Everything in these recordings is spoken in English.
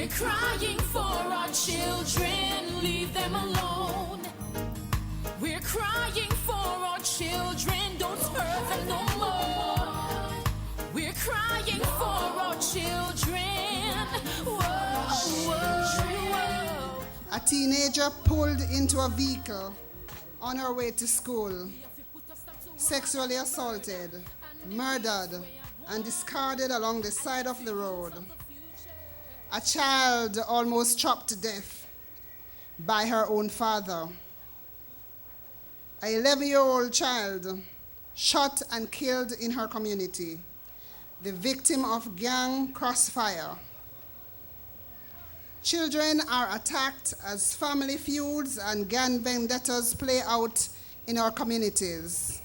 We're crying for our children, leave them alone. We're crying for our children, don't hurt them no more. We're crying for our children. Whoa, whoa. A teenager pulled into a vehicle on her way to school, sexually assaulted, murdered, and discarded along the side of the road. A child almost chopped to death by her own father. An 11-year-old child shot and killed in her community, the victim of gang crossfire. Children are attacked as family feuds and gang vendettas play out in our communities.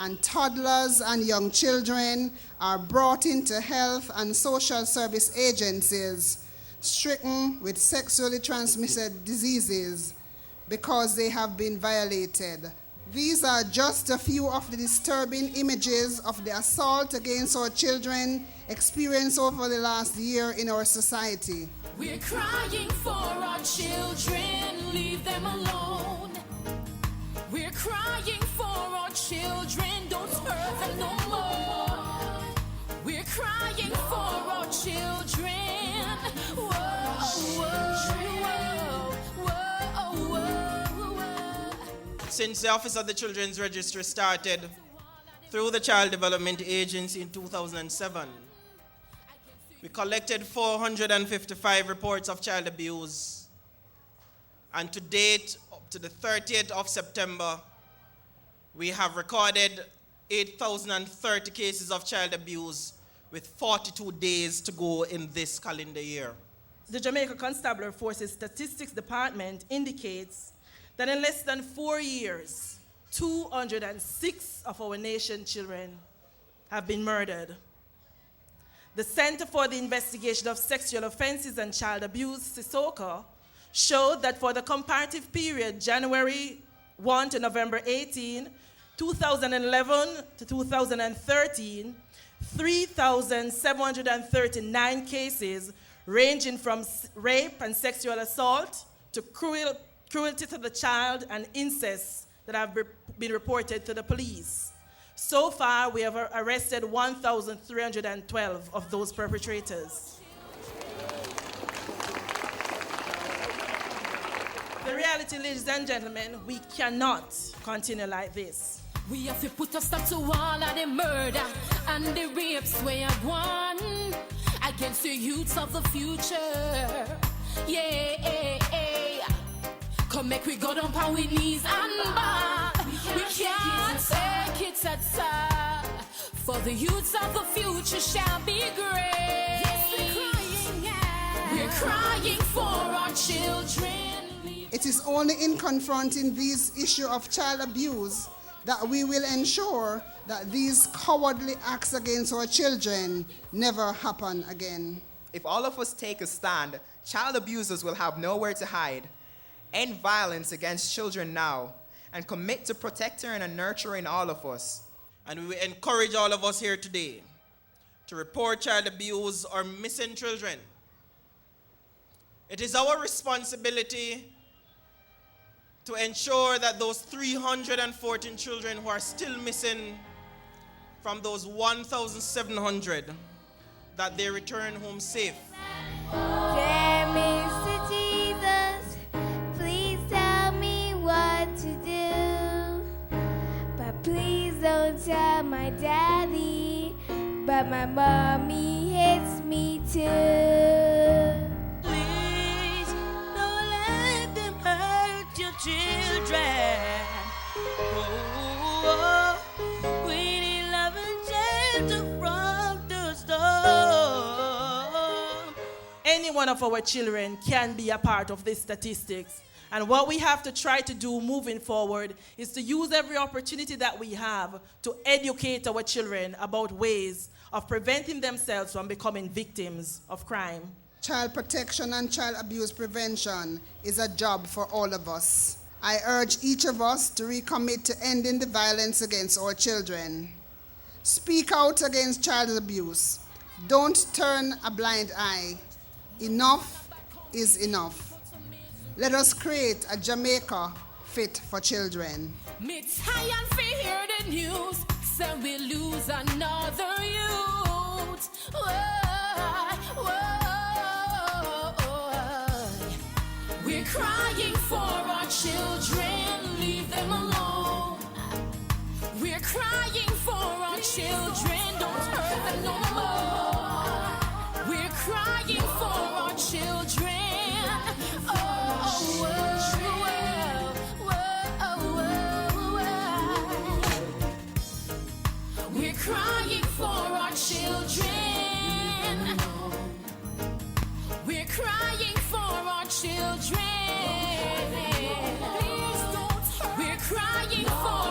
And toddlers and young children are brought into health and social service agencies stricken with sexually transmitted diseases because they have been violated. These are just a few of the disturbing images of the assault against our children experienced over the last year in our society. We're crying for our children, leave them alone. We're crying for our children, don't hurt them no more. We're crying for our children. Whoa, whoa, whoa, whoa, whoa. Since the Office of the Children's Registry started through the Child Development Agency in 2007, we collected 455 reports of child abuse, and to date, up to the 30th of September, we have recorded 8,030 cases of child abuse with 42 days to go in this calendar year. The Jamaica Constabulary Forces Statistics Department indicates that in less than 4 years, 206 of our nation's children have been murdered. The Center for the Investigation of Sexual Offenses and Child Abuse, CISOCA, showed that for the comparative period January 1 to November 18, 2011 to 2013, 3,739 cases ranging from rape and sexual assault to cruelty to the child and incest that have been reported to the police. So far, we have arrested 1,312 of those perpetrators. The reality, ladies and gentlemen, we cannot continue like this. We have to put a stop to all of the murder and the rapes we have won against the youths of the future. Yeah, come make we go down on we knees and ball. We can't take it at all. For the youths of the future shall be great. Yes, we're crying for our children. It is only in confronting these issues of child abuse that we will ensure that these cowardly acts against our children never happen again. If all of us take a stand, child abusers will have nowhere to hide. End violence against children now, and commit to protecting and nurturing all of us. And we will encourage all of us here today to report child abuse or missing children. It is our responsibility to ensure that those 314 children who are still missing from those 1,700, that they return home safe. Dear Mr. Jesus, please tell me what to do. But please don't tell my daddy, but my mommy hates me too. Please don't let them hurt your children. Oh, we need love and shelter from the storm. Any one of our children can be a part of these statistics. And what we have to try to do moving forward is to use every opportunity that we have to educate our children about ways of preventing themselves from becoming victims of crime. Child protection and child abuse prevention is a job for all of us. I urge each of us to recommit to ending the violence against our children. Speak out against child abuse. Don't turn a blind eye. enough is enough. Let us create a Jamaica fit for children. Me tired for hear the news, say we lose another youth. We're crying for our children, leave them alone. We're crying for our children, don't hurt them no more. We're crying for our children. We're crying for our children. We're crying for our children. We're crying for